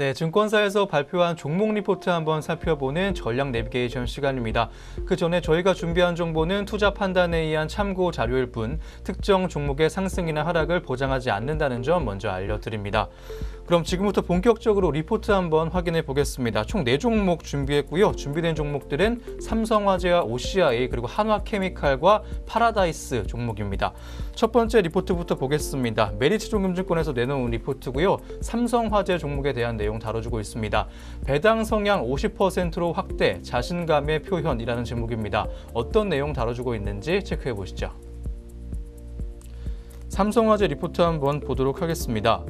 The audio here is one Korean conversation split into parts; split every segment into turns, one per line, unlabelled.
네, 증권사에서 발표한 종목 리포트 한번 살펴보는 전략 내비게이션 시간입니다. 그 전에 저희가 준비한 정보는 투자 판단에 의한 참고 자료일 뿐 특정 종목의 상승이나 하락을 보장하지 않는다는 점 먼저 알려드립니다. 그럼 지금부터 본격적으로 리포트 한번 확인해 보겠습니다. 총 4종목 준비했고요. 준비된 종목들은 삼성화재와 OCI 그리고 한화케미칼과 파라다이스 종목입니다. 첫 번째 리포트부터 보겠습니다. 메리츠증권에서 내놓은 리포트고요. 삼성화재 종목에 대한 내용 다뤄주고 있습니다. 배당 성향 50%로 확대, 자신감의 표현이라는 제목입니다. 어떤 내용 다뤄주고 있는지 체크해 보시죠. 삼성화재 리포트 한번 보도록 하겠습니다.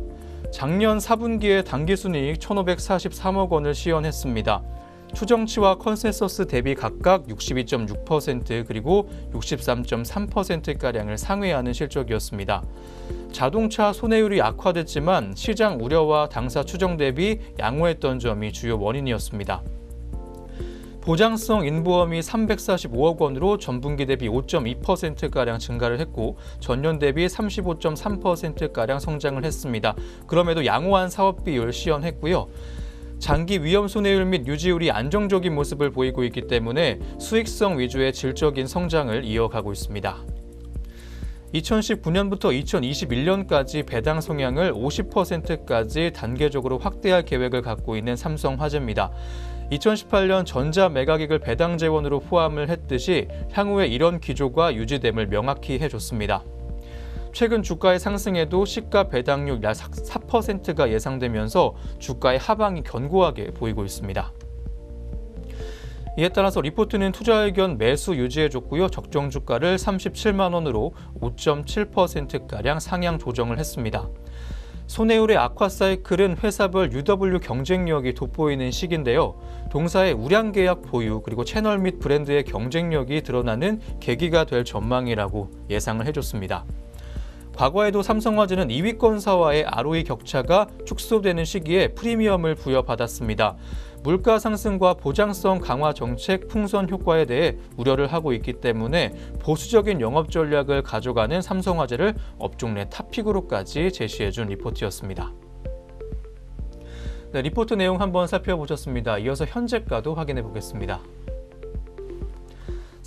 작년 4분기에 당기순이익 1,543억 원을 시현했습니다. 추정치와 컨센서스 대비 각각 62.6% 그리고 63.3%가량을 상회하는 실적이었습니다. 자동차 손해율이 악화됐지만 시장 우려와 당사 추정 대비 양호했던 점이 주요 원인이었습니다. 보장성 인보험이 345억 원으로 전분기 대비 5.2%가량 증가를 했고 전년 대비 35.3%가량 성장을 했습니다. 그럼에도 양호한 사업비율 시현했고요. 장기 위험 손해율 및 유지율이 안정적인 모습을 보이고 있기 때문에 수익성 위주의 질적인 성장을 이어가고 있습니다. 2019년부터 2021년까지 배당 성향을 50%까지 단계적으로 확대할 계획을 갖고 있는 삼성화재입니다. 2018년 전자 메가기글 배당 재원으로 포함을 했듯이 향후에 이런 기조가 유지됨을 명확히 해줬습니다. 최근 주가의 상승에도 시가 배당률 약 4%가 예상되면서 주가의 하방이 견고하게 보이고 있습니다. 이에 따라서 리포트는 투자 의견 매수 유지해줬고요. 적정 주가를 37만 원으로 5.7%가량 상향 조정을 했습니다. 손해율의 악화 사이클은 회사별 UW 경쟁력이 돋보이는 시기인데요. 동사의 우량 계약 보유 그리고 채널 및 브랜드의 경쟁력이 드러나는 계기가 될 전망이라고 예상을 해줬습니다. 과거에도 삼성화재는 2위권사와의 ROE 격차가 축소되는 시기에 프리미엄을 부여받았습니다. 물가 상승과 보장성 강화 정책 풍선 효과에 대해 우려를 하고 있기 때문에 보수적인 영업 전략을 가져가는 삼성화재를 업종 내 탑픽으로까지 제시해준 리포트였습니다. 네, 리포트 내용 한번 살펴보셨습니다. 이어서 현재가도 확인해 보겠습니다.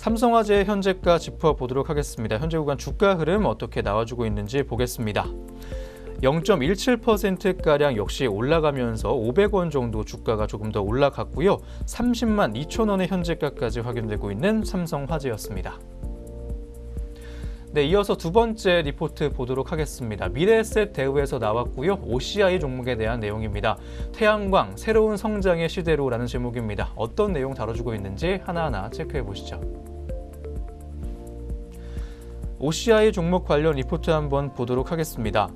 삼성화재의 현재가 짚어보도록 하겠습니다. 현재 구간 주가 흐름 어떻게 나와주고 있는지 보겠습니다. 0.17%가량 역시 올라가면서 500원 정도 주가가 조금 더 올라갔고요. 30만 2천 원의 현재가까지 확인되고 있는 삼성화재였습니다. 네, 이어서 두 번째 리포트 보도록 하겠습니다. 미래에셋 대우에서 나왔고요. OCI 종목에 대한 내용입니다. 태양광, 새로운 성장의 시대로라는 제목입니다. 어떤 내용 다뤄주고 있는지 하나하나 체크해 보시죠. OCI 종목 관련 리포트 한번 보도록 하겠습니다.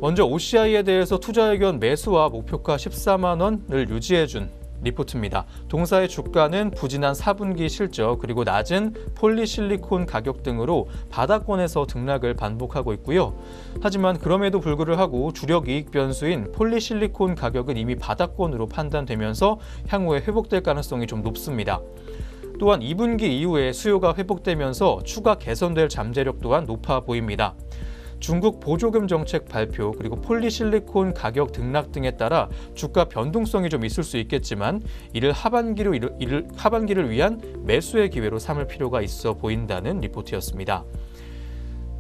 먼저 OCI에 대해서 투자 의견 매수와 목표가 14만 원을 유지해준 리포트입니다. 동사의 주가는 부진한 4분기 실적 그리고 낮은 폴리실리콘 가격 등으로 바닥권에서 등락을 반복하고 있고요. 하지만 그럼에도 불구하고 주력 이익 변수인 폴리실리콘 가격은 이미 바닥권으로 판단되면서 향후에 회복될 가능성이 좀 높습니다. 또한 2분기 이후에 수요가 회복되면서 추가 개선될 잠재력 또한 높아 보입니다. 중국 보조금 정책 발표 그리고 폴리실리콘 가격 등락 등에 따라 주가 변동성이 좀 있을 수 있겠지만 이를 하반기를 위한 매수의 기회로 삼을 필요가 있어 보인다는 리포트였습니다.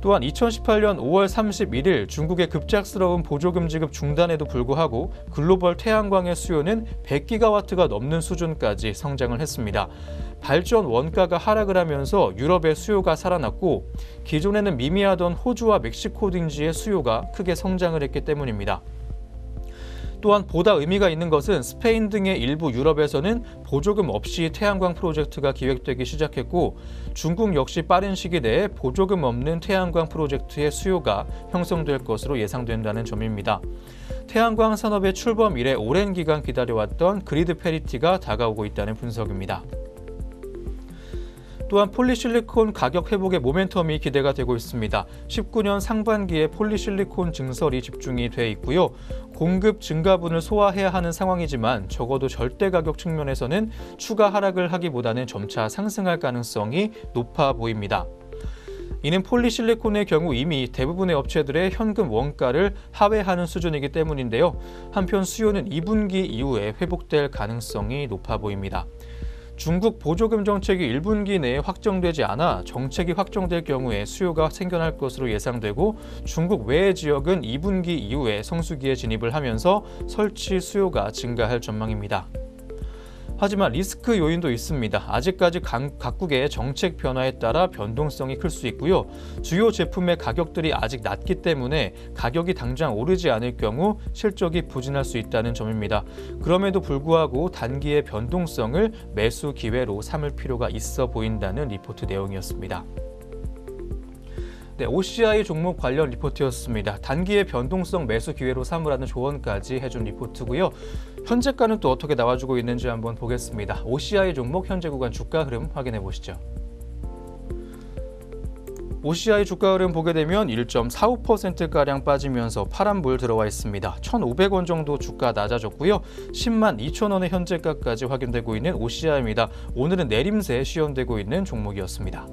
또한 2018년 5월 31일 중국의 급작스러운 보조금 지급 중단에도 불구하고 글로벌 태양광의 수요는 100기가와트가 넘는 수준까지 성장을 했습니다. 발전 원가가 하락을 하면서 유럽의 수요가 살아났고 기존에는 미미하던 호주와 멕시코 등지의 수요가 크게 성장을 했기 때문입니다. 또한 보다 의미가 있는 것은 스페인 등의 일부 유럽에서는 보조금 없이 태양광 프로젝트가 기획되기 시작했고 중국 역시 빠른 시기 내에 보조금 없는 태양광 프로젝트의 수요가 형성될 것으로 예상된다는 점입니다. 태양광 산업의 출범 이래 오랜 기간 기다려왔던 그리드 패리티가 다가오고 있다는 분석입니다. 또한 폴리실리콘 가격 회복의 모멘텀이 기대가 되고 있습니다. 19년 상반기에 폴리실리콘 증설이 집중이 돼 있고요. 공급 증가분을 소화해야 하는 상황이지만 적어도 절대 가격 측면에서는 추가 하락을 하기보다는 점차 상승할 가능성이 높아 보입니다. 이는 폴리실리콘의 경우 이미 대부분의 업체들의 현금 원가를 하회하는 수준이기 때문인데요. 한편 수요는 2분기 이후에 회복될 가능성이 높아 보입니다. 중국 보조금 정책이 1분기 내에 확정되지 않아 정책이 확정될 경우에 수요가 생겨날 것으로 예상되고 중국 외의 지역은 2분기 이후에 성수기에 진입을 하면서 설치 수요가 증가할 전망입니다. 하지만 리스크 요인도 있습니다. 아직까지 각국의 정책 변화에 따라 변동성이 클 수 있고요. 주요 제품의 가격들이 아직 낮기 때문에 가격이 당장 오르지 않을 경우 실적이 부진할 수 있다는 점입니다. 그럼에도 불구하고 단기의 변동성을 매수 기회로 삼을 필요가 있어 보인다는 리포트 내용이었습니다. 네, OCI 종목 관련 리포트였습니다. 단기의 변동성 매수 기회로 삼으라는 조언까지 해준 리포트고요. 현재가는 또 어떻게 나와주고 있는지 한번 보겠습니다. OCI 종목 현재 구간 주가 흐름 확인해 보시죠. OCI 주가 흐름 보게 되면 1.45%가량 빠지면서 파란불 들어와 있습니다. 1,500원 정도 주가 낮아졌고요. 10만 2천 원의 현재가까지 확인되고 있는 OCI입니다. 오늘은 내림세 시연되고 있는 종목이었습니다.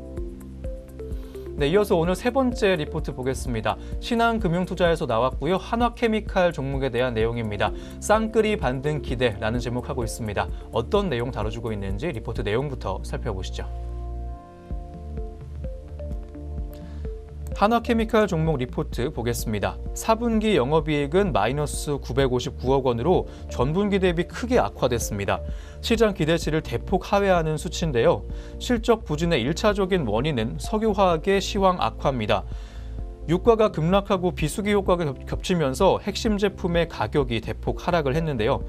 네, 이어서 오늘 세 번째 리포트 보겠습니다. 신한금융투자에서 나왔고요. 한화케미칼 종목에 대한 내용입니다. 쌍끌이 반등 기대라는 제목하고 있습니다. 어떤 내용 다뤄주고 있는지 리포트 내용부터 살펴보시죠. 한화케미칼 종목 리포트 보겠습니다. 4분기 영업이익은 마이너스 959억 원으로 전분기 대비 크게 악화됐습니다. 시장 기대치를 대폭 하회하는 수치인데요. 실적 부진의 1차적인 원인은 석유화학의 시황 악화입니다. 유가가 급락하고 비수기 효과가 겹치면서 핵심 제품의 가격이 대폭 하락을 했는데요.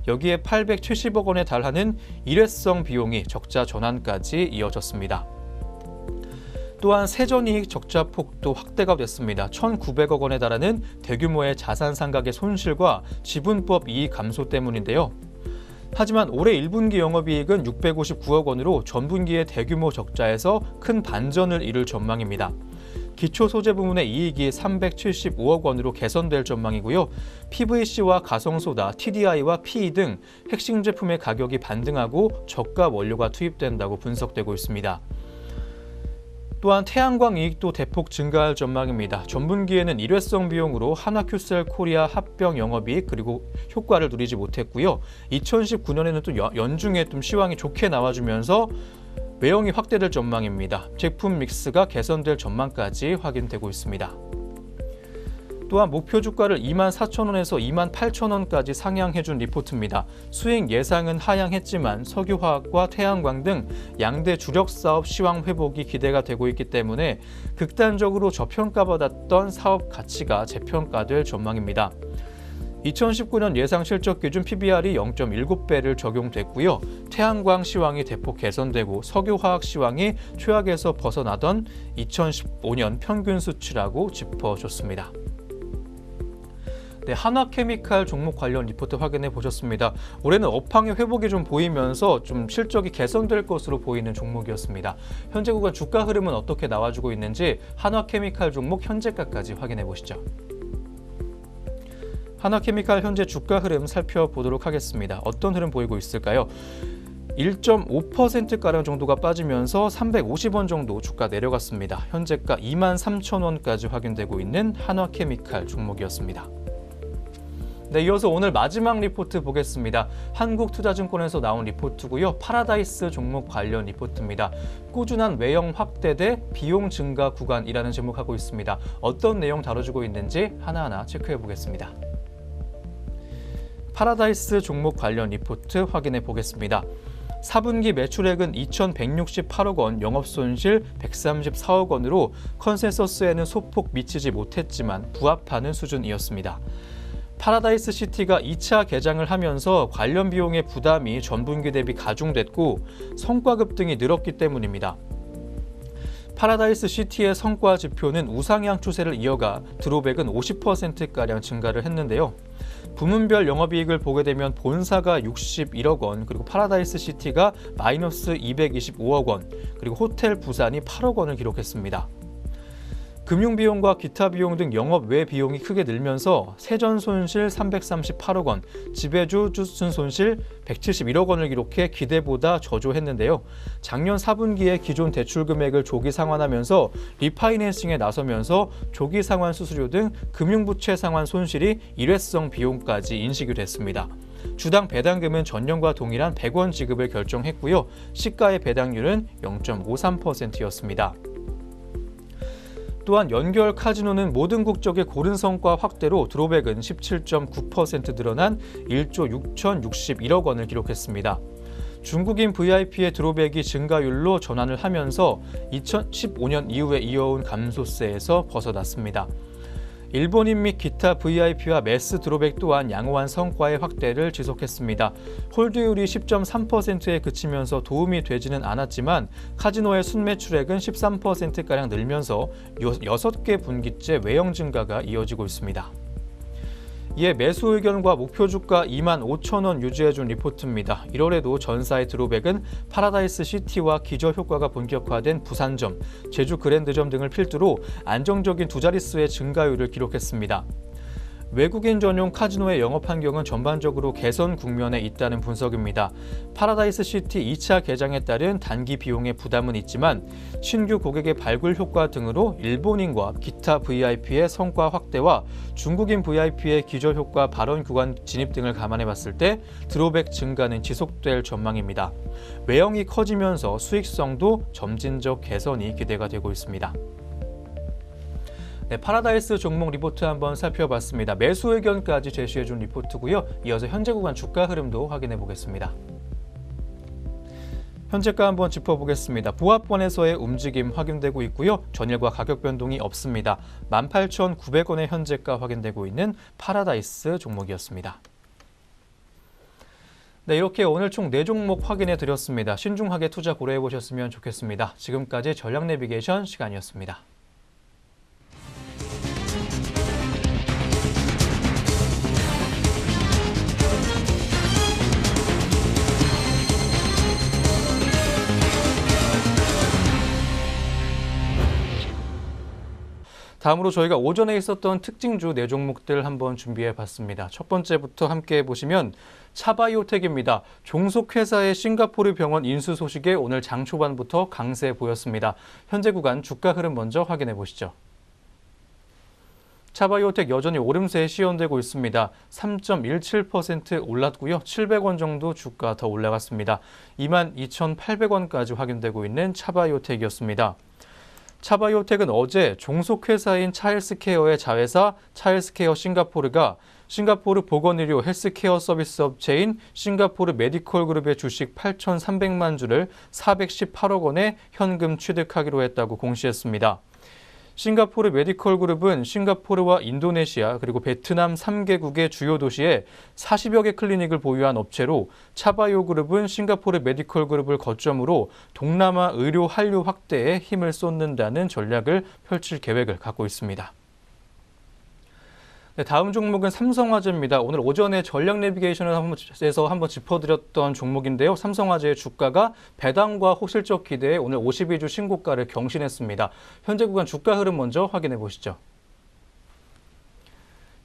여기에 870억 원에 달하는 일회성 비용이 적자 전환까지 이어졌습니다. 또한 세전이익 적자 폭도 확대가 됐습니다. 1,900억 원에 달하는 대규모의 자산 상각의 손실과 지분법 이익 감소 때문인데요. 하지만 올해 1분기 영업이익은 659억 원으로 전분기의 대규모 적자에서 큰 반전을 이룰 전망입니다. 기초 소재 부문의 이익이 375억 원으로 개선될 전망이고요. PVC와 가성소다, TDI와 PE 등 핵심 제품의 가격이 반등하고 저가 원료가 투입된다고 분석되고 있습니다. 또한 태양광 이익도 대폭 증가할 전망입니다. 전분기에는 일회성 비용으로 한화큐셀 코리아 합병 영업이익 그리고 효과를 누리지 못했고요. 2019년에는 또 연중에 좀 시황이 좋게 나와주면서 외형이 확대될 전망입니다. 제품 믹스가 개선될 전망까지 확인되고 있습니다. 또한 목표 주가를 24,000원에서 28,000원까지 상향해준 리포트입니다. 수익 예상은 하향했지만 석유화학과 태양광 등 양대 주력 사업 시황 회복이 기대가 되고 있기 때문에 극단적으로 저평가받았던 사업 가치가 재평가될 전망입니다. 2019년 예상 실적 기준 PBR이 0.7배를 적용됐고요. 태양광 시황이 대폭 개선되고 석유화학 시황이 최악에서 벗어나던 2015년 평균 수치라고 짚어줬습니다. 네, 한화케미칼 종목 관련 리포트 확인해 보셨습니다. 올해는 업황의 회복이 좀 보이면서 좀 실적이 개선될 것으로 보이는 종목이었습니다. 현재 구간 주가 흐름은 어떻게 나와주고 있는지 한화케미칼 종목 현재가까지 확인해 보시죠. 한화케미칼 현재 주가 흐름 살펴보도록 하겠습니다. 어떤 흐름 보이고 있을까요? 1.5%가량 정도가 빠지면서 350원 정도 주가 내려갔습니다. 현재가 23,000원까지 확인되고 있는 한화케미칼 종목이었습니다. 네, 이어서 오늘 마지막 리포트 보겠습니다. 한국투자증권에서 나온 리포트고요. 파라다이스 종목 관련 리포트입니다. 꾸준한 외형 확대 대 비용 증가 구간이라는 제목하고 있습니다. 어떤 내용 다뤄주고 있는지 하나하나 체크해 보겠습니다. 파라다이스 종목 관련 리포트 확인해 보겠습니다. 4분기 매출액은 2,168억 원, 영업손실 134억 원으로 컨센서스에는 소폭 미치지 못했지만 부합하는 수준이었습니다. 파라다이스 시티가 2차 개장을 하면서 관련 비용의 부담이 전분기 대비 가중됐고 성과급 등이 늘었기 때문입니다. 파라다이스 시티의 성과 지표는 우상향 추세를 이어가 드롭액은 50%가량 증가를 했는데요. 부문별 영업이익을 보게 되면 본사가 61억 원, 그리고 파라다이스 시티가 마이너스 225억 원, 그리고 호텔 부산이 8억 원을 기록했습니다. 금융비용과 기타 비용 등 영업 외 비용이 크게 늘면서 세전 손실 338억 원, 지배주 주순 손실 171억 원을 기록해 기대보다 저조했는데요. 작년 4분기에 기존 대출 금액을 조기 상환하면서 리파이낸싱에 나서면서 조기 상환 수수료 등 금융부채 상환 손실이 일회성 비용까지 인식이 됐습니다. 주당 배당금은 전년과 동일한 100원 지급을 결정했고요. 시가의 배당률은 0.53%였습니다. 또한 연결 카지노는 모든 국적의 고른 성과 확대로 드롭액은 17.9% 늘어난 1조 6,061억 원을 기록했습니다. 중국인 VIP의 드롭액이 증가율로 전환을 하면서 2015년 이후에 이어온 감소세에서 벗어났습니다. 일본인 및 기타 VIP와 매스 드롭액 또한 양호한 성과의 확대를 지속했습니다. 홀드율이 10.3%에 그치면서 도움이 되지는 않았지만 카지노의 순매출액은 13%가량 늘면서 6개 분기째 외형 증가가 이어지고 있습니다. 이에 매수 의견과 목표 주가 25,000원 유지해준 리포트입니다. 1월에도 전사의 드롭액은 파라다이스 시티와 기저 효과가 본격화된 부산점, 제주 그랜드점 등을 필두로 안정적인 두 자릿수의 증가율을 기록했습니다. 외국인 전용 카지노의 영업 환경은 전반적으로 개선 국면에 있다는 분석입니다. 파라다이스 시티 2차 개장에 따른 단기 비용의 부담은 있지만 신규 고객의 발굴 효과 등으로 일본인과 기타 VIP의 성과 확대와 중국인 VIP의 기저 효과 발원 구간 진입 등을 감안해 봤을 때 드롭액 증가는 지속될 전망입니다. 외형이 커지면서 수익성도 점진적 개선이 기대가 되고 있습니다. 네, 파라다이스 종목 리포트 한번 살펴봤습니다. 매수 의견까지 제시해준 리포트고요. 이어서 현재 구간 주가 흐름도 확인해 보겠습니다. 현재가 한번 짚어보겠습니다. 보합권에서의 움직임 확인되고 있고요. 전일과 가격 변동이 없습니다. 18,900원의 현재가 확인되고 있는 파라다이스 종목이었습니다. 네, 이렇게 오늘 총 4종목 확인해 드렸습니다. 신중하게 투자 고려해 보셨으면 좋겠습니다. 지금까지 전략 내비게이션 시간이었습니다. 다음으로 저희가 오전에 있었던 특징주 4종목들 한번 준비해 봤습니다. 첫 번째부터 함께 보시면 차바이오텍입니다. 종속회사의 싱가포르 병원 인수 소식에 오늘 장 초반부터 강세 보였습니다. 현재 구간 주가 흐름 먼저 확인해 보시죠. 차바이오텍 여전히 오름세에 시연되고 있습니다. 3.17% 올랐고요. 700원 정도 주가 더 올라갔습니다. 22,800원까지 확인되고 있는 차바이오텍이었습니다. 차바이오텍은 어제 종속회사인 차헬스케어의 자회사 차헬스케어 싱가포르가 싱가포르 보건의료 헬스케어 서비스 업체인 싱가포르 메디컬 그룹의 주식 8,300만 주를 418억 원에 현금 취득하기로 했다고 공시했습니다. 싱가포르 메디컬 그룹은 싱가포르와 인도네시아 그리고 베트남 3개국의 주요 도시에 40여 개 클리닉을 보유한 업체로 차바이오 그룹은 싱가포르 메디컬 그룹을 거점으로 동남아 의료 한류 확대에 힘을 쏟는다는 전략을 펼칠 계획을 갖고 있습니다. 네, 다음 종목은 삼성화재입니다. 오늘 오전에 전략 내비게이션에서 한번 짚어드렸던 종목인데요. 삼성화재의 주가가 배당과 호실적 기대에 오늘 52주 신고가를 경신했습니다. 현재 구간 주가 흐름 먼저 확인해 보시죠.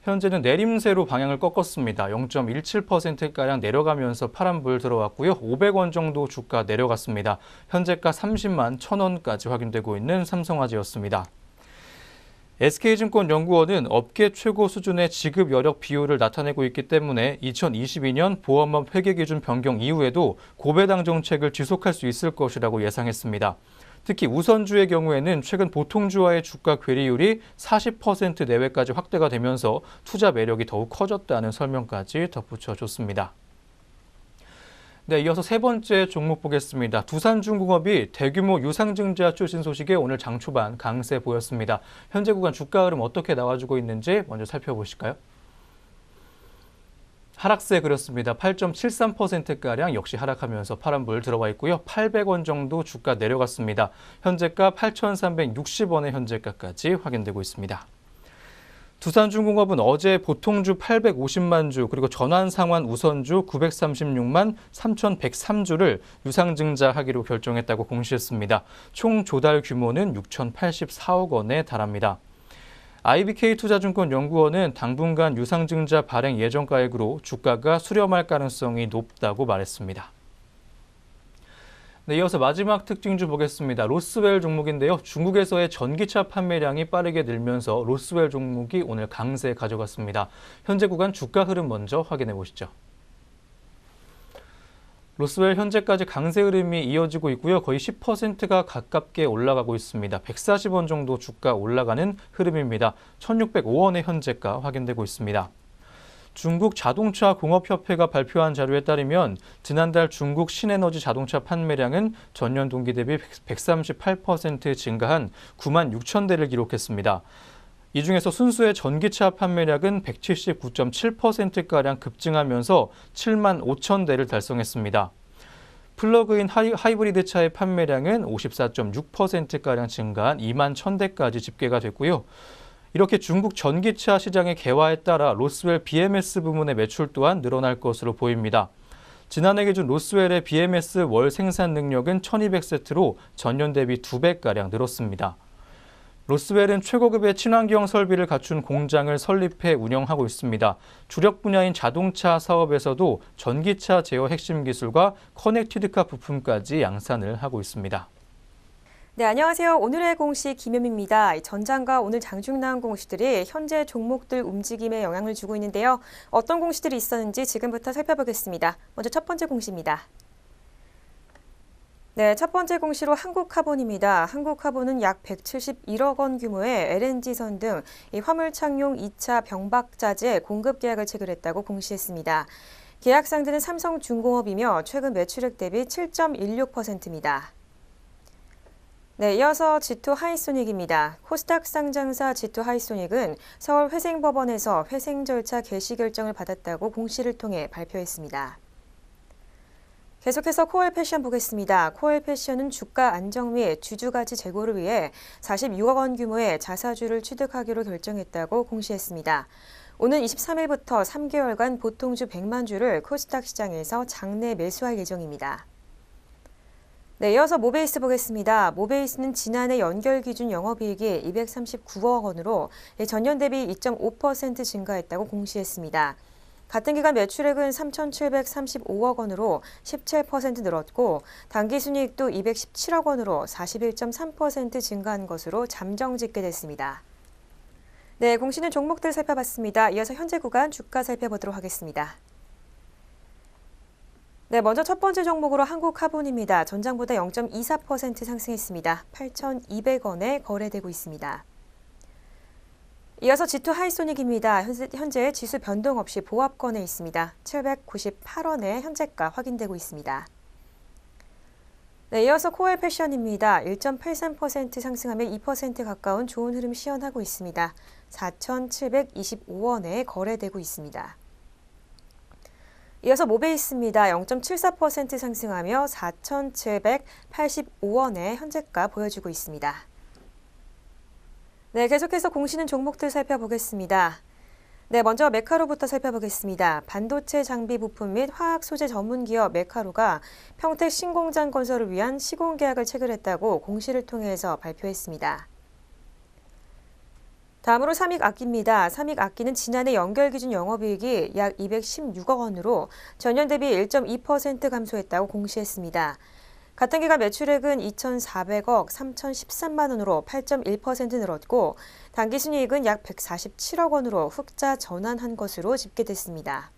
현재는 내림세로 방향을 꺾었습니다. 0.17%가량 내려가면서 파란불 들어왔고요. 500원 정도 주가 내려갔습니다. 현재가 30만 1,000원까지 확인되고 있는 삼성화재였습니다. SK증권연구원은 업계 최고 수준의 지급 여력 비율을 나타내고 있기 때문에 2022년 보험업 회계기준 변경 이후에도 고배당 정책을 지속할 수 있을 것이라고 예상했습니다. 특히 우선주의 경우에는 최근 보통주와의 주가 괴리율이 40% 내외까지 확대가 되면서 투자 매력이 더욱 커졌다는 설명까지 덧붙여줬습니다. 네, 이어서 세 번째 종목 보겠습니다. 두산중공업이 대규모 유상증자 출신 소식에 오늘 장 초반 강세 보였습니다. 현재 구간 주가 흐름 어떻게 나와주고 있는지 먼저 살펴보실까요? 하락세 그렸습니다. 8.73%가량 역시 하락하면서 파란불 들어와 있고요. 800원 정도 주가 내려갔습니다. 현재가 8,360원의 현재가까지 확인되고 있습니다. 두산중공업은 어제 보통주 850만 주, 그리고 전환상환 우선주 936만 3,103주를 유상증자하기로 결정했다고 공시했습니다. 총 조달 규모는 6,084억 원에 달합니다. IBK투자증권연구원은 당분간 유상증자 발행 예정가액으로 주가가 수렴할 가능성이 높다고 말했습니다. 네, 이어서 마지막 특징주 보겠습니다. 로스웰 종목인데요. 중국에서의 전기차 판매량이 빠르게 늘면서 로스웰 종목이 오늘 강세 가져갔습니다. 현재 구간 주가 흐름 먼저 확인해 보시죠. 로스웰 현재까지 강세 흐름이 이어지고 있고요. 거의 10%가 가깝게 올라가고 있습니다. 140원 정도 주가 올라가는 흐름입니다. 1,605원의 현재가 확인되고 있습니다. 중국 자동차 공업협회가 발표한 자료에 따르면 지난달 중국 신에너지 자동차 판매량은 전년 동기 대비 138% 증가한 9만 6천 대를 기록했습니다. 이 중에서 순수의 전기차 판매량은 179.7%가량 급증하면서 7만 5천 대를 달성했습니다. 플러그인 하이브리드 차의 판매량은 54.6%가량 증가한 2만 1,000대까지 집계가 됐고요. 이렇게 중국 전기차 시장의 개화에 따라 로스웰 BMS 부문의 매출 또한 늘어날 것으로 보입니다. 지난해 기준 로스웰의 BMS 월 생산 능력은 1,200세트로 전년 대비 2배가량 늘었습니다. 로스웰은 최고급의 친환경 설비를 갖춘 공장을 설립해 운영하고 있습니다. 주력 분야인 자동차 사업에서도 전기차 제어 핵심 기술과 커넥티드카 부품까지 양산을 하고 있습니다.
네, 안녕하세요. 오늘의 공시 김현미입니다. 전장과 오늘 장중 나온 공시들이 현재 종목들 움직임에 영향을 주고 있는데요. 어떤 공시들이 있었는지 지금부터 살펴보겠습니다. 먼저 첫 번째 공시입니다. 네, 첫 번째 공시로 한국카본입니다. 한국카본은 약 171억 원 규모의 LNG선 등 화물창용 2차 병박자재 공급 계약을 체결했다고 공시했습니다. 계약 상대는 삼성중공업이며 최근 매출액 대비 7.16%입니다. 네, 이어서 G2 하이소닉입니다. 코스닥 상장사 G2 하이소닉은 서울 회생법원에서 회생 절차 개시 결정을 받았다고 공시를 통해 발표했습니다. 계속해서 코엘 패션 보겠습니다. 코엘 패션은 주가 안정 및 주주가치 제고를 위해 46억 원 규모의 자사주를 취득하기로 결정했다고 공시했습니다. 오는 23일부터 3개월간 보통주 100만 주를 코스닥 시장에서 장내 매수할 예정입니다. 네, 이어서 모베이스 보겠습니다. 모베이스는 지난해 연결 기준 영업이익이 239억 원으로 전년 대비 2.5% 증가했다고 공시했습니다. 같은 기간 매출액은 3,735억 원으로 17% 늘었고 당기순이익도 217억 원으로 41.3% 증가한 것으로 잠정 집계됐습니다. 네, 공시는 종목들 살펴봤습니다. 이어서 현재 구간 주가 살펴보도록 하겠습니다. 네, 먼저 첫 번째 종목으로 한국카본입니다. 전장보다 0.24% 상승했습니다. 8,200원에 거래되고 있습니다. 이어서 G2 하이소닉입니다. 현재 지수 변동 없이 보합권에 있습니다. 798원에 현재가 확인되고 있습니다. 네, 이어서 코엘 패션입니다. 1.83% 상승하며 2% 가까운 좋은 흐름 시현하고 있습니다. 4,725원에 거래되고 있습니다. 이어서 모베이스입니다. 0.74% 상승하며 4,785원에 현재가 보여주고 있습니다. 네, 계속해서 공시는 종목들 살펴보겠습니다. 네, 먼저 메카로부터 살펴보겠습니다. 반도체 장비 부품 및 화학 소재 전문 기업 메카로가 평택 신공장 건설을 위한 시공 계약을 체결했다고 공시를 통해서 발표했습니다. 다음으로 삼익악기입니다. 삼익악기는 지난해 연결 기준 영업이익이 약 216억 원으로 전년 대비 1.2% 감소했다고 공시했습니다. 같은 기간 매출액은 2,400억 3,013만 원으로 8.1% 늘었고 당기순이익은 약 147억 원으로 흑자 전환한 것으로 집계됐습니다.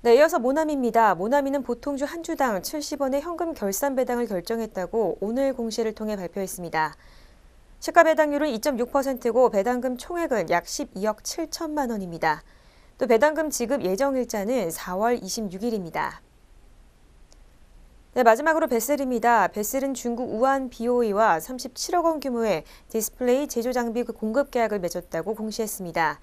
네, 이어서 모나미입니다. 모나미는 보통주 한 주당 70원의 현금 결산 배당을 결정했다고 오늘 공시를 통해 발표했습니다. 시가 배당률은 2.6%고 배당금 총액은 약 12억 7천만 원입니다. 또 배당금 지급 예정 일자는 4월 26일입니다. 네, 마지막으로 베셀입니다. 베셀은 중국 우한 BOE와 37억 원 규모의 디스플레이 제조 장비 공급 계약을 맺었다고 공시했습니다.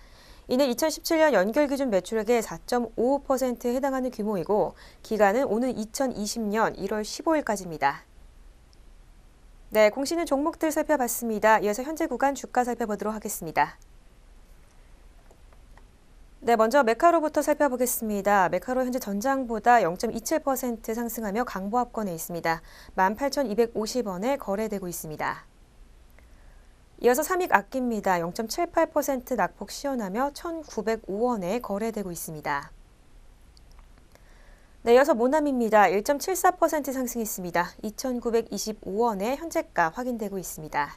이는 2017년 연결 기준 매출액의 4.55%에 해당하는 규모이고 기간은 오는 2020년 1월 15일까지입니다. 네, 공시는 종목들 살펴봤습니다. 이어서 현재 구간 주가 살펴보도록 하겠습니다. 네, 먼저 메카로부터 살펴보겠습니다. 메카로 현재 전장보다 0.27% 상승하며 강보합권에 있습니다. 18,250원에 거래되고 있습니다. 이어서 삼익악기입니다. 0.78% 낙폭 시원하며 1,905원에 거래되고 있습니다. 네, 이어서 모남입니다. 1.74% 상승했습니다. 2,925원에 현재가 확인되고 있습니다.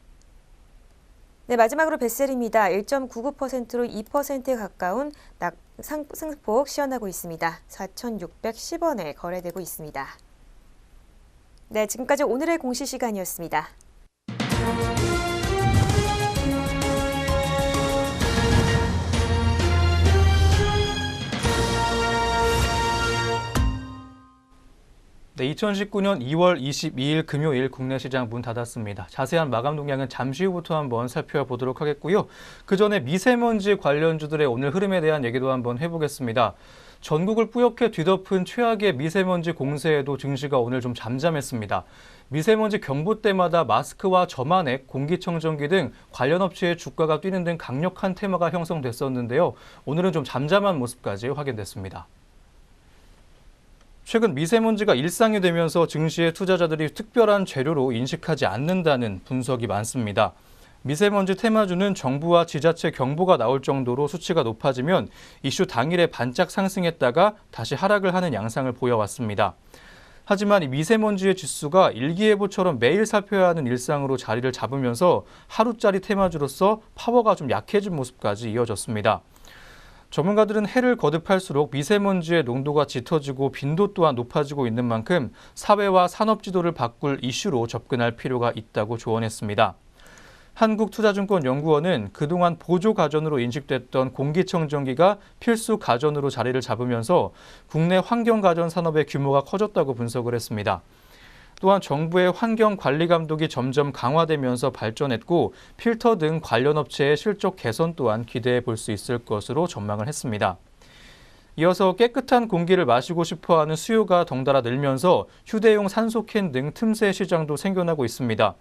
네, 마지막으로 벳셀입니다. 1.99%로 2%에 가까운 상승폭 시현하고 있습니다. 4,610원에 거래되고 있습니다. 네, 지금까지 오늘의 공시 시간이었습니다.
네, 2019년 2월 22일 금요일 국내 시장 문 닫았습니다. 자세한 마감 동향은 잠시 후부터 한번 살펴보도록 하겠고요. 그 전에 미세먼지 관련주들의 오늘 흐름에 대한 얘기도 한번 해보겠습니다. 전국을 뿌옇게 뒤덮은 최악의 미세먼지 공세에도 증시가 오늘 좀 잠잠했습니다. 미세먼지 경보 때마다 마스크와 점안액, 공기청정기 등 관련 업체의 주가가 뛰는 등 강력한 테마가 형성됐었는데요. 오늘은 좀 잠잠한 모습까지 확인됐습니다. 최근 미세먼지가 일상이 되면서 증시의 투자자들이 특별한 재료로 인식하지 않는다는 분석이 많습니다. 미세먼지 테마주는 정부와 지자체 경보가 나올 정도로 수치가 높아지면 이슈 당일에 반짝 상승했다가 다시 하락을 하는 양상을 보여왔습니다. 하지만 이 미세먼지의 지수가 일기예보처럼 매일 살펴야 하는 일상으로 자리를 잡으면서 하루짜리 테마주로서 파워가 좀 약해진 모습까지 이어졌습니다. 전문가들은 해를 거듭할수록 미세먼지의 농도가 짙어지고 빈도 또한 높아지고 있는 만큼 사회와 산업 지도를 바꿀 이슈로 접근할 필요가 있다고 조언했습니다. 한국투자증권연구원은 그동안 보조 가전으로 인식됐던 공기청정기가 필수 가전으로 자리를 잡으면서 국내 환경가전 산업의 규모가 커졌다고 분석을 했습니다. 또한 정부의 환경관리 감독이 점점 강화되면서 발전했고 필터 등 관련 업체의 실적 개선 또한 기대해 볼 수 있을 것으로 전망을 했습니다. 이어서 깨끗한 공기를 마시고 싶어하는 수요가 덩달아 늘면서 휴대용 산소캔 등 틈새 시장도 생겨나고 있습니다.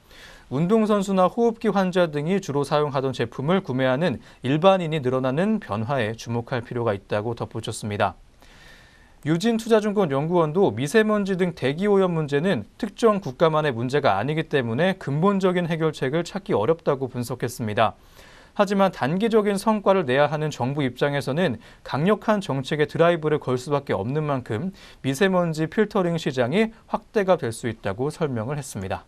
운동선수나 호흡기 환자 등이 주로 사용하던 제품을 구매하는 일반인이 늘어나는 변화에 주목할 필요가 있다고 덧붙였습니다. 유진투자증권연구원도 미세먼지 등 대기오염 문제는 특정 국가만의 문제가 아니기 때문에 근본적인 해결책을 찾기 어렵다고 분석했습니다. 하지만 단기적인 성과를 내야 하는 정부 입장에서는 강력한 정책의 드라이브를 걸 수밖에 없는 만큼 미세먼지 필터링 시장이 확대가 될 수 있다고 설명을 했습니다.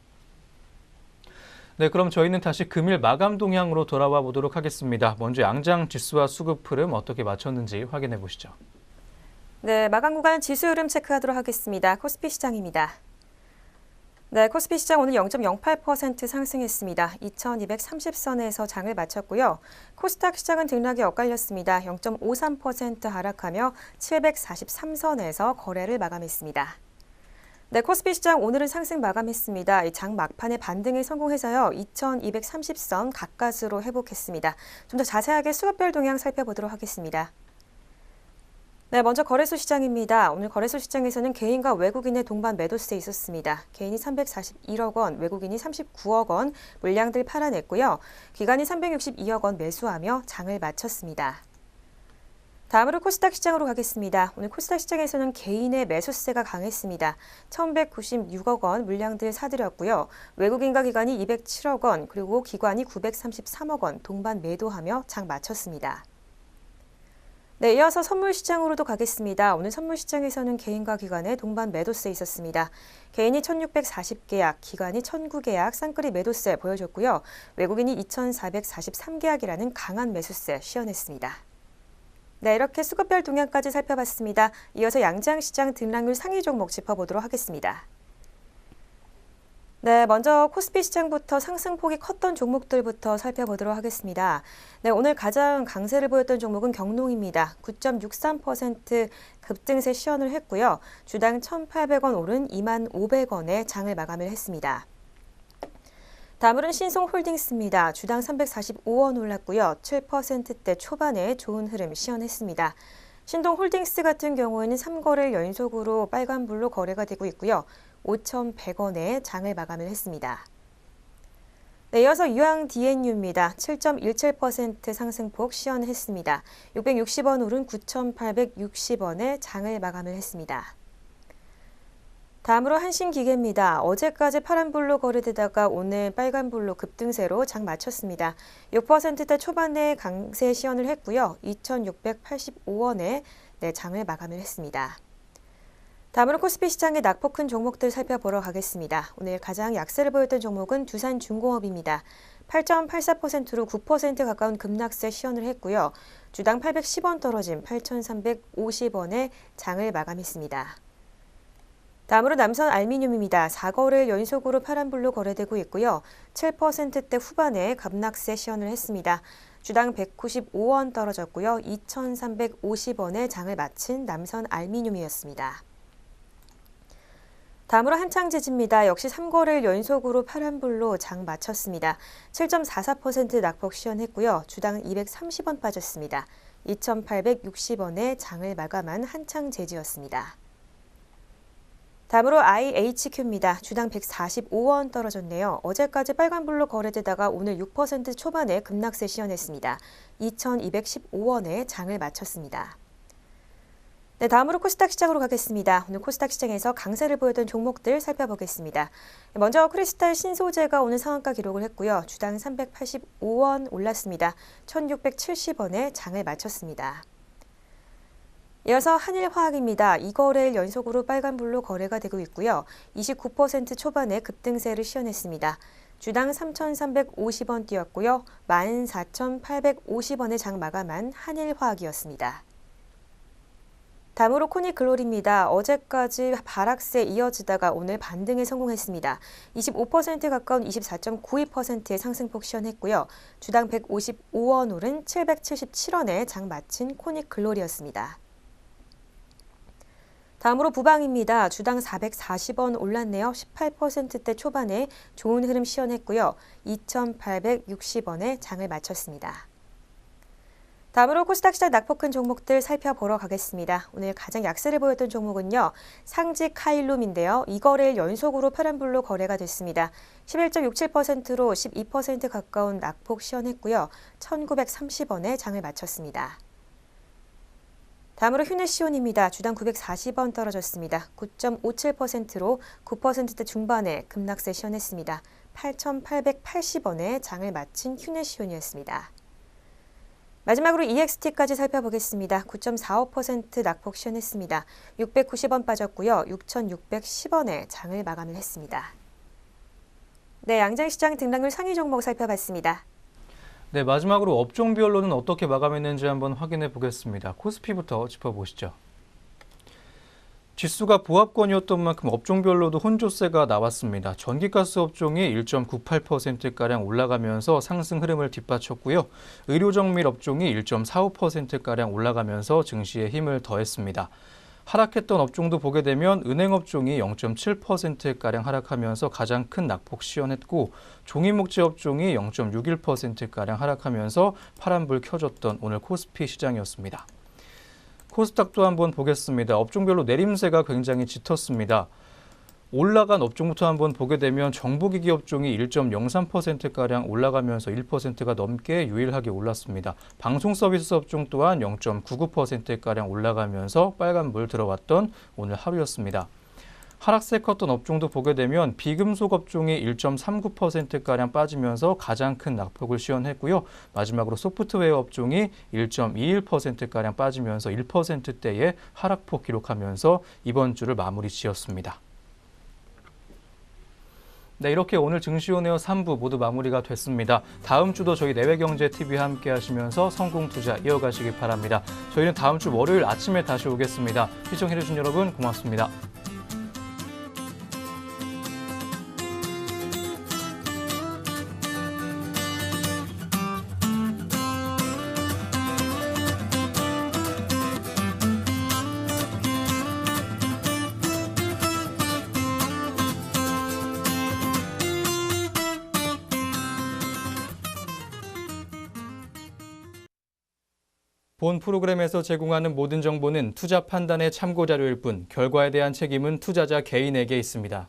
네, 그럼 저희는 다시 금일 마감 동향으로 돌아와 보도록 하겠습니다. 먼저 양장 지수와 수급 흐름 어떻게 맞췄는지 확인해 보시죠.
네, 마감 구간 지수 흐름 체크하도록 하겠습니다. 코스피 시장입니다. 네, 코스피 시장 오늘 0.08% 상승했습니다. 2230선에서 장을 마쳤고요. 코스닥 시장은 등락에 엇갈렸습니다. 0.53% 하락하며 743선에서 거래를 마감했습니다. 네, 코스피 시장 오늘은 상승 마감했습니다. 장 막판에 반등에 성공해서요. 2230선 가까스로 회복했습니다. 좀 더 자세하게 수급별 동향 살펴보도록 하겠습니다. 네, 먼저 거래소 시장입니다. 오늘 거래소 시장에서는 개인과 외국인의 동반 매도세 있었습니다. 개인이 341억 원, 외국인이 39억 원 물량들 팔아냈고요. 기관이 362억 원 매수하며 장을 마쳤습니다. 다음으로 코스닥 시장으로 가겠습니다. 오늘 코스닥 시장에서는 개인의 매수세가 강했습니다. 1,196억 원 물량들 사들였고요. 외국인과 기관이 207억 원, 그리고 기관이 933억 원 동반 매도하며 장 마쳤습니다. 네, 이어서 선물 시장으로도 가겠습니다. 오늘 선물 시장에서는 개인과 기관의 동반 매도세 있었습니다. 개인이 1,640계약, 기관이 1,009계약 쌍끌이 매도세 보여줬고요. 외국인이 2,443계약이라는 강한 매수세 시현했습니다. 네, 이렇게 수급별 동향까지 살펴봤습니다. 이어서 양장시장 등락률 상위 종목 짚어보도록 하겠습니다. 네, 먼저 코스피 시장부터 상승폭이 컸던 종목들부터 살펴보도록 하겠습니다. 네, 오늘 가장 강세를 보였던 종목은 경농입니다. 9.63% 급등세 시현을 했고요. 주당 1,800원 오른 25,500원에 장을 마감을 했습니다. 다음으로는 신송홀딩스입니다. 주당 345원 올랐고요. 7%대 초반에 좋은 흐름 시현했습니다. 신동홀딩스 같은 경우에는 3거래일 연속으로 빨간불로 거래가 되고 있고요. 5,100원에 장을 마감을 했습니다. 네, 이어서 유황 DNU입니다. 7.17% 상승폭 시현했습니다. 660원 오른 9,860원에 장을 마감을 했습니다. 다음으로 한신기계입니다. 어제까지 파란불로 거래되다가 오늘 빨간불로 급등세로 장 마쳤습니다. 6%대 초반에 강세 시현을 했고요. 2,685원에 장을 마감을 했습니다. 다음으로 코스피 시장의 낙폭 큰 종목들 살펴보러 가겠습니다. 오늘 가장 약세를 보였던 종목은 두산중공업입니다. 8.84%로 9% 가까운 급락세 시현을 했고요. 주당 810원 떨어진 8,350원에 장을 마감했습니다. 다음으로 남선알미늄입니다. 4거래일 연속으로 파란불로 거래되고 있고요. 7%대 후반에 급락세 시현을 했습니다. 주당 195원 떨어졌고요. 2,350원에 장을 마친 남선알미늄이었습니다. 다음으로 한창재지입니다. 역시 3거래일 연속으로 파란불로 장 마쳤습니다. 7.44% 낙폭 시현했고요. 주당 230원 빠졌습니다. 2,860원에 장을 마감한 한창재지였습니다. 다음으로 IHQ입니다. 주당 145원 떨어졌네요. 어제까지 빨간불로 거래되다가 오늘 6% 초반에 급락세 시현했습니다. 2,215원에 장을 마쳤습니다. 네, 다음으로 코스닥 시장으로 가겠습니다. 오늘 코스닥 시장에서 강세를 보였던 종목들 살펴보겠습니다. 먼저 크리스탈 신소재가 오늘 상한가 기록을 했고요. 주당 385원 올랐습니다. 1,670원에 장을 마쳤습니다. 이어서 한일화학입니다. 2거래일 연속으로 빨간불로 거래가 되고 있고요. 29% 초반에 급등세를 시현했습니다. 주당 3,350원 뛰었고요. 14,850원에 장 마감한 한일화학이었습니다. 다음으로 코닉글로리입니다. 어제까지 하락세 이어지다가 오늘 반등에 성공했습니다. 25% 가까운 24.92%의 상승폭 시현했고요. 주당 155원 오른 777원에 장 마친 코닉글로리였습니다. 다음으로 부방입니다. 주당 440원 올랐네요. 18%대 초반에 좋은 흐름 시현했고요. 2,860원에 장을 마쳤습니다. 다음으로 코스닥 시장 낙폭 큰 종목들 살펴보러 가겠습니다. 오늘 가장 약세를 보였던 종목은요. 상지카일룸인데요. 2거래일 연속으로 파란불로 거래가 됐습니다. 11.67%로 12% 가까운 낙폭 시현했고요. 1,930원에 장을 마쳤습니다. 다음으로 휴네시온입니다. 주당 940원 떨어졌습니다. 9.57%로 9%대 중반에 급락세 시현했습니다. 8,880원에 장을 마친 휴네시온이었습니다. 마지막으로 EXT까지 살펴보겠습니다. 9.45% 낙폭 시현했습니다. 690원 빠졌고요. 6,610원에 장을 마감을 했습니다. 네, 양장시장 등락률 상위 종목 살펴봤습니다.
네, 마지막으로 업종별로는 어떻게 마감했는지 한번 확인해 보겠습니다. 코스피부터 짚어보시죠. 지수가 보합권이었던 만큼 업종별로도 혼조세가 나왔습니다. 전기가스 업종이 1.98%가량 올라가면서 상승 흐름을 뒷받쳤고요. 의료정밀 업종이 1.45%가량 올라가면서 증시에 힘을 더했습니다. 하락했던 업종도 보게 되면 은행 업종이 0.7%가량 하락하면서 가장 큰 낙폭 시현했고 종이목재 업종이 0.61%가량 하락하면서 파란불 켜졌던 오늘 코스피 시장이었습니다. 코스닥도 한번 보겠습니다. 업종별로 내림세가 굉장히 짙었습니다. 올라간 업종부터 한번 보게 되면 정보기기 업종이 1.03%가량 올라가면서 1%가 넘게 유일하게 올랐습니다. 방송서비스 업종 또한 0.99%가량 올라가면서 빨간불 들어왔던 오늘 하루였습니다. 하락세 컸던 업종도 보게 되면 비금속 업종이 1.39%가량 빠지면서 가장 큰 낙폭을 시현했고요. 마지막으로 소프트웨어 업종이 1.21%가량 빠지면서 1%대의 하락폭 기록하면서 이번 주를 마무리 지었습니다. 네, 이렇게 오늘 증시온에어 3부 모두 마무리가 됐습니다. 다음 주도 저희 내외경제TV와 함께 하시면서 성공투자 이어가시기 바랍니다. 저희는 다음 주 월요일 아침에 다시 오겠습니다. 시청해주신 여러분 고맙습니다. 본 프로그램에서 제공하는 모든 정보는 투자 판단의 참고 자료일 뿐 결과에 대한 책임은 투자자 개인에게 있습니다.